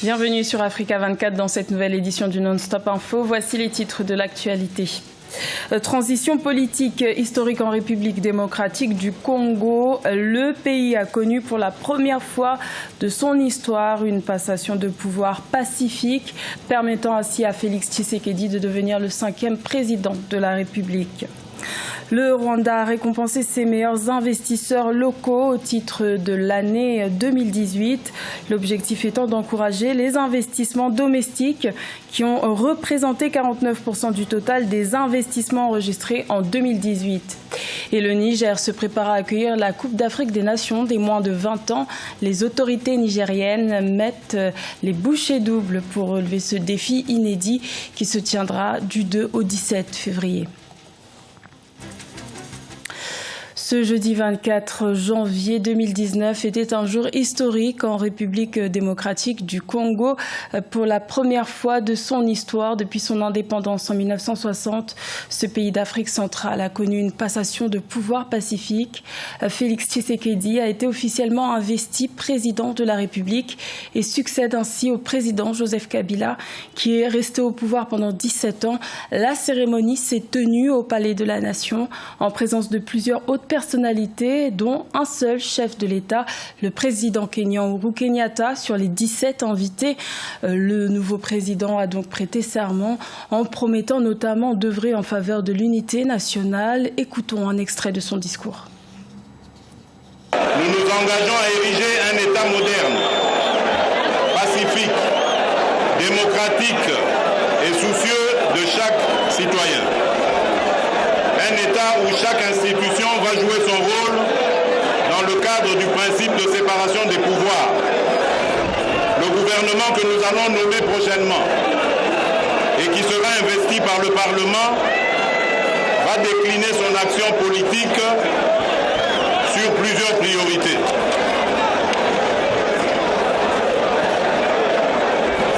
Bienvenue sur Africa 24 dans cette nouvelle édition du Non-Stop Info. Voici les titres de l'actualité. Transition politique historique en République démocratique du Congo. Le pays a connu pour la première fois de son histoire une passation de pouvoir pacifique, permettant ainsi à Félix Tshisekedi de devenir le 5e président de la République. Le Rwanda a récompensé ses meilleurs investisseurs locaux au titre de l'année 2018. L'objectif étant d'encourager les investissements domestiques qui ont représenté 49% du total des investissements enregistrés en 2018. Et le Niger se prépare à accueillir la Coupe d'Afrique des Nations des moins de 20 ans. Les autorités nigériennes mettent les bouchées doubles pour relever ce défi inédit qui se tiendra du 2 au 17 février. Ce jeudi 24 janvier 2019 était un jour historique en République démocratique du Congo. Pour la première fois de son histoire, depuis son indépendance en 1960, ce pays d'Afrique centrale a connu une passation de pouvoir pacifique. Félix Tshisekedi a été officiellement investi président de la République et succède ainsi au président Joseph Kabila, qui est resté au pouvoir pendant 17 ans. La cérémonie s'est tenue au Palais de la Nation en présence de plusieurs hautes personnalités, dont un seul chef de l'État, le président kényan Uhuru Kenyatta. Sur les 17 invités, le nouveau président a donc prêté serment en promettant notamment d'œuvrer en faveur de l'unité nationale. Écoutons un extrait de son discours. Nous nous engageons à ériger un État moderne, pacifique, démocratique et soucieux de chaque citoyen. Un État où chaque institution va jouer son rôle dans le cadre du principe de séparation des pouvoirs. Le gouvernement que nous allons nommer prochainement et qui sera investi par le Parlement va décliner son action politique sur plusieurs priorités.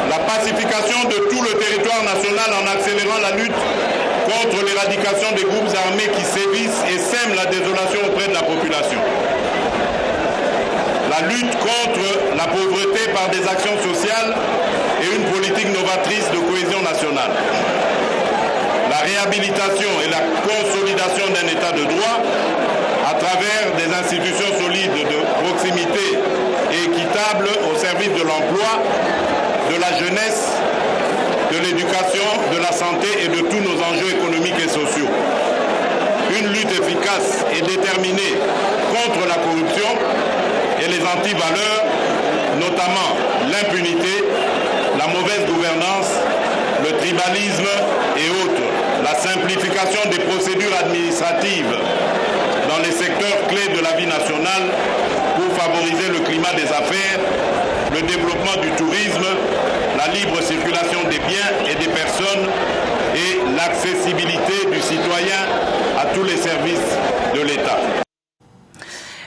La pacification de tout le territoire national en accélérant la lutte contre l'éradication des groupes armés qui sévissent et sèment la désolation auprès de la population. La lutte contre la pauvreté par des actions sociales et une politique novatrice de cohésion nationale. La réhabilitation et la consolidation d'un État de droit à travers des institutions solides de proximité et équitables au service de l'emploi, de la jeunesse, de l'éducation, de la santé et de tous nos enjeux économiques et sociaux. Une lutte efficace et déterminée contre la corruption et les antivaleurs, notamment l'impunité, la mauvaise gouvernance, le tribalisme et autres. La simplification des procédures administratives dans les secteurs clés de la vie nationale pour favoriser le climat des affaires, le développement du tourisme, la libre circulation des biens et des personnes et l'accessibilité du citoyen à tous les services de l'État.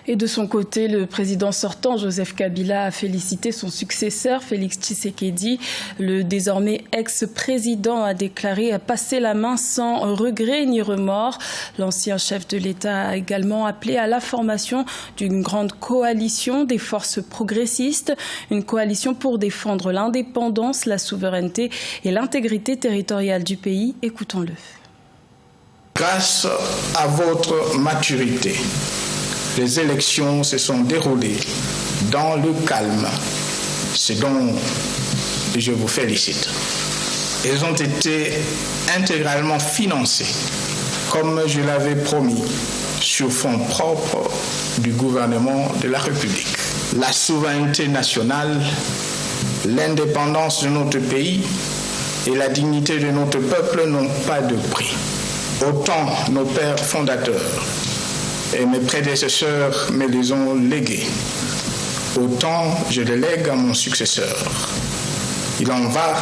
Et de son côté, le président sortant, Joseph Kabila, a félicité son successeur, Félix Tshisekedi. Le désormais ex-président a déclaré passer la main sans regret ni remords. L'ancien chef de l'État a également appelé à la formation d'une grande coalition des forces progressistes, une coalition pour défendre l'indépendance, la souveraineté et l'intégrité territoriale du pays. Écoutons-le. Grâce à votre maturité, les élections se sont déroulées dans le calme, ce dont je vous félicite. Elles ont été intégralement financées, comme je l'avais promis, sur fonds propres du gouvernement de la République. La souveraineté nationale, l'indépendance de notre pays et la dignité de notre peuple n'ont pas de prix. Autant nos pères fondateurs et mes prédécesseurs me les ont légués, autant je les lègue à mon successeur. Il en va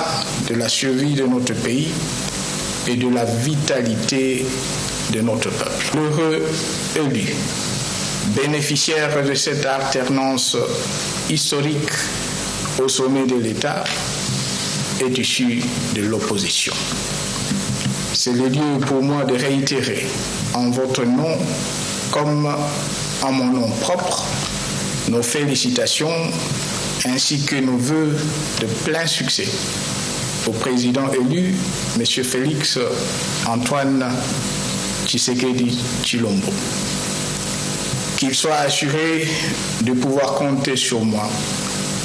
de la survie de notre pays et de la vitalité de notre peuple. L'heureux élu, bénéficiaire de cette alternance historique au sommet de l'État, est issu de l'opposition. C'est le lieu pour moi de réitérer en votre nom comme en mon nom propre nos félicitations ainsi que nos vœux de plein succès au président élu, M. Félix Antoine Tshisekedi Tshilombo. Qu'il soit assuré de pouvoir compter sur moi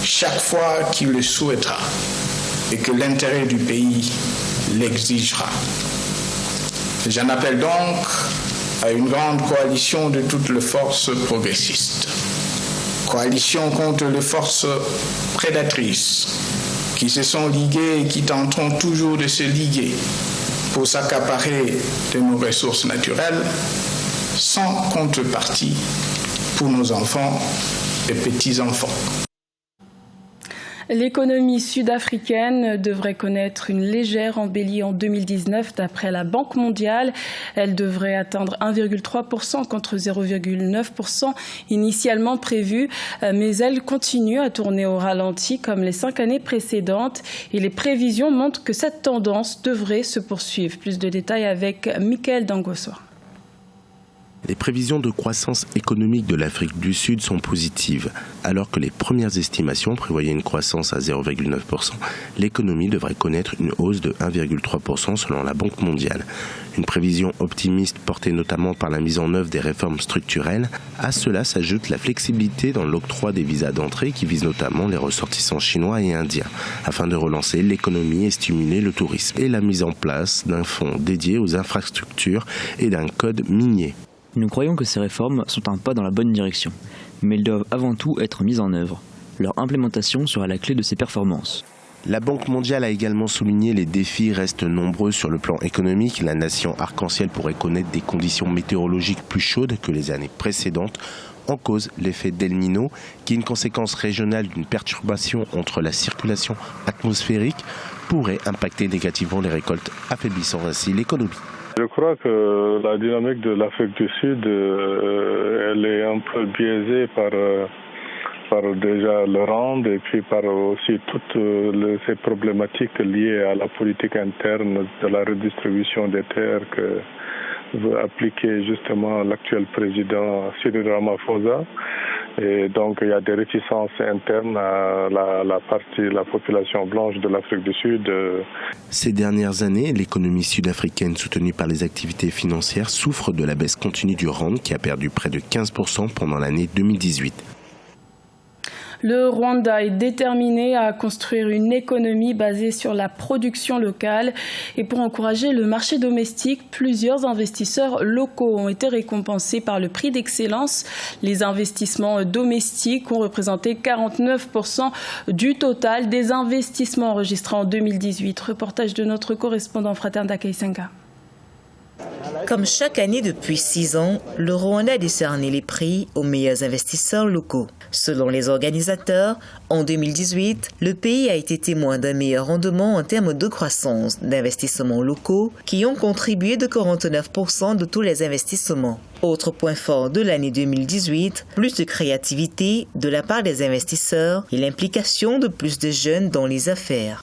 chaque fois qu'il le souhaitera et que l'intérêt du pays l'exigera. J'en appelle donc à une grande coalition de toutes les forces progressistes. Coalition contre les forces prédatrices qui se sont liguées et qui tenteront toujours de se liguer pour s'accaparer de nos ressources naturelles sans contrepartie pour nos enfants et petits-enfants. L'économie sud-africaine devrait connaître une légère embellie en 2019 d'après la Banque mondiale. Elle devrait atteindre 1,3% contre 0,9% initialement prévu, mais elle continue à tourner au ralenti comme les 5 années précédentes et les prévisions montrent que cette tendance devrait se poursuivre. Plus de détails avec Michael Dangosoa. Les prévisions de croissance économique de l'Afrique du Sud sont positives. Alors que les premières estimations prévoyaient une croissance à 0,9%, l'économie devrait connaître une hausse de 1,3% selon la Banque mondiale. Une prévision optimiste portée notamment par la mise en œuvre des réformes structurelles. À cela s'ajoute la flexibilité dans l'octroi des visas d'entrée qui vise notamment les ressortissants chinois et indiens, afin de relancer l'économie et stimuler le tourisme. Et la mise en place d'un fonds dédié aux infrastructures et d'un code minier. Nous croyons que ces réformes sont un pas dans la bonne direction, mais elles doivent avant tout être mises en œuvre. Leur implémentation sera la clé de ces performances. La Banque mondiale a également souligné les défis restent nombreux sur le plan économique. La nation arc-en-ciel pourrait connaître des conditions météorologiques plus chaudes que les années précédentes. En cause, l'effet d'El Niño, qui est une conséquence régionale d'une perturbation entre la circulation atmosphérique, pourrait impacter négativement les récoltes, affaiblissant ainsi l'économie. Je crois que la dynamique de l'Afrique du Sud, elle est un peu biaisée par déjà le rang et puis par aussi toutes ces problématiques liées à la politique interne de la redistribution des terres que veut appliquer justement l'actuel président Cyril Ramaphosa. Et donc il y a des réticences internes à la population blanche de l'Afrique du Sud. Ces dernières années, l'économie sud-africaine soutenue par les activités financières souffre de la baisse continue du rand qui a perdu près de 15% pendant l'année 2018. Le Rwanda est déterminé à construire une économie basée sur la production locale. Et pour encourager le marché domestique, plusieurs investisseurs locaux ont été récompensés par le prix d'excellence. Les investissements domestiques ont représenté 49% du total des investissements enregistrés en 2018. Reportage de notre correspondant Fraternda Keisenga. Comme chaque année depuis 6 ans, le Rwanda a décerné les prix aux meilleurs investisseurs locaux. Selon les organisateurs, en 2018, le pays a été témoin d'un meilleur rendement en termes de croissance d'investissements locaux qui ont contribué de 49% de tous les investissements. Autre point fort de l'année 2018, plus de créativité de la part des investisseurs et l'implication de plus de jeunes dans les affaires.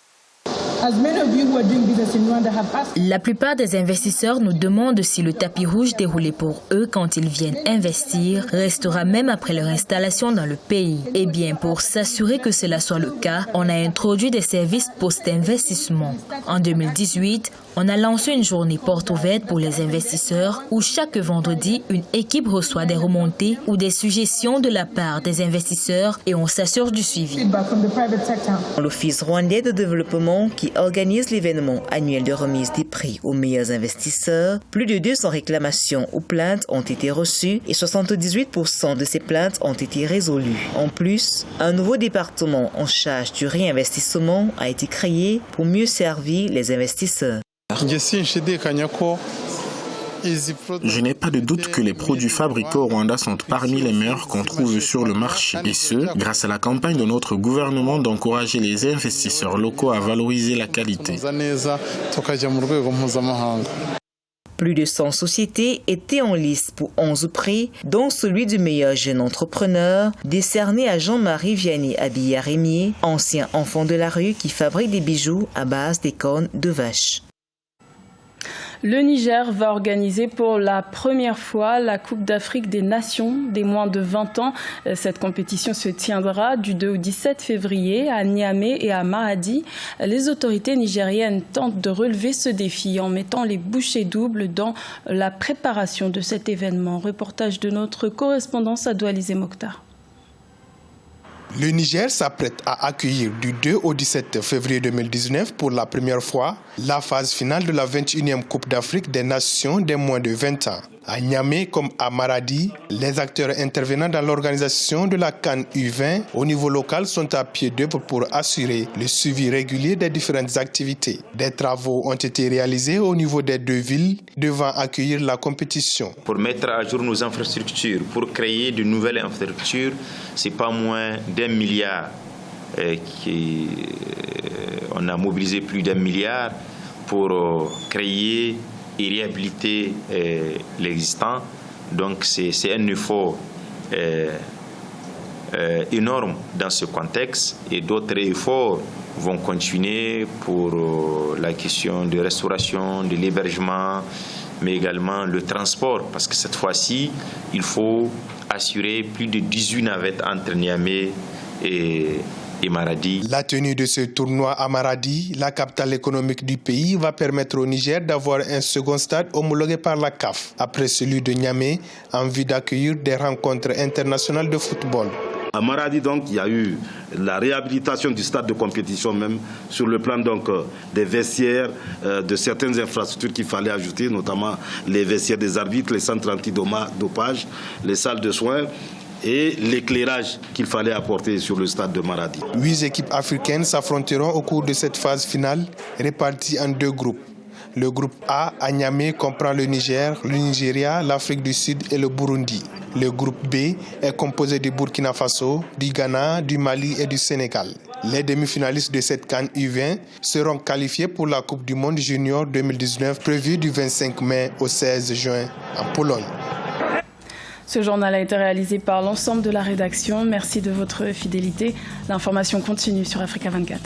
La plupart des investisseurs nous demandent si le tapis rouge déroulé pour eux quand ils viennent investir restera même après leur installation dans le pays. Eh bien, pour s'assurer que cela soit le cas, on a introduit des services post-investissement. En 2018, on a lancé une journée porte ouverte pour les investisseurs où chaque vendredi, une équipe reçoit des remontées ou des suggestions de la part des investisseurs et on s'assure du suivi. L'Office rwandais de développement qui organise l'événement annuel de remise des prix aux meilleurs investisseurs, plus de 200 réclamations ou plaintes ont été reçues et 78% de ces plaintes ont été résolues. En plus, un nouveau département en charge du réinvestissement a été créé pour mieux servir les investisseurs. Je n'ai pas de doute que les produits fabriqués au Rwanda sont parmi les meilleurs qu'on trouve sur le marché. Et ce, grâce à la campagne de notre gouvernement d'encourager les investisseurs locaux à valoriser la qualité. Plus de 100 sociétés étaient en lice pour 11 prix, dont celui du meilleur jeune entrepreneur, décerné à Jean-Marie Vianney Abiyaremier, ancien enfant de la rue qui fabrique des bijoux à base des cornes de vache. Le Niger va organiser pour la première fois la Coupe d'Afrique des Nations des moins de 20 ans. Cette compétition se tiendra du 2 au 17 février à Niamey et à Maradi. Les autorités nigériennes tentent de relever ce défi en mettant les bouchées doubles dans la préparation de cet événement. Reportage de notre correspondant Sadou Alizé Mokhtar. Le Niger s'apprête à accueillir du 2 au 17 février 2019 pour la première fois la phase finale de la 21e Coupe d'Afrique des Nations des moins de 20 ans. À Niamey comme à Maradi, les acteurs intervenant dans l'organisation de la CAN U20 au niveau local sont à pied d'œuvre pour assurer le suivi régulier des différentes activités. Des travaux ont été réalisés au niveau des deux villes devant accueillir la compétition. Pour mettre à jour nos infrastructures, pour créer de nouvelles infrastructures, c'est pas moins d'1 milliard. On a mobilisé plus d'1 milliard pour créer et réhabiliter l'existant. Donc c'est un effort énorme dans ce contexte et d'autres efforts vont continuer pour la question de restauration, de l'hébergement, mais également le transport, parce que cette fois-ci, il faut assurer plus de 18 navettes entre Niamey et Maradi. La tenue de ce tournoi à Maradi, la capitale économique du pays, va permettre au Niger d'avoir un second stade homologué par la CAF, après celui de Niamey, en vue d'accueillir des rencontres internationales de football. À Maradi, donc, il y a eu la réhabilitation du stade de compétition même sur le plan donc, des vestiaires, de certaines infrastructures qu'il fallait ajouter, notamment les vestiaires des arbitres, les centres antidopage, les salles de soins et l'éclairage qu'il fallait apporter sur le stade de Maradi. 8 équipes africaines s'affronteront au cours de cette phase finale, réparties en 2 groupes. Le groupe A à Niamey comprend le Niger, le Nigeria, l'Afrique du Sud et le Burundi. Le groupe B est composé du Burkina Faso, du Ghana, du Mali et du Sénégal. Les demi-finalistes de cette CAN U20 seront qualifiés pour la Coupe du Monde Junior 2019 prévue du 25 mai au 16 juin en Pologne. Ce journal a été réalisé par l'ensemble de la rédaction. Merci de votre fidélité. L'information continue sur Africa 24.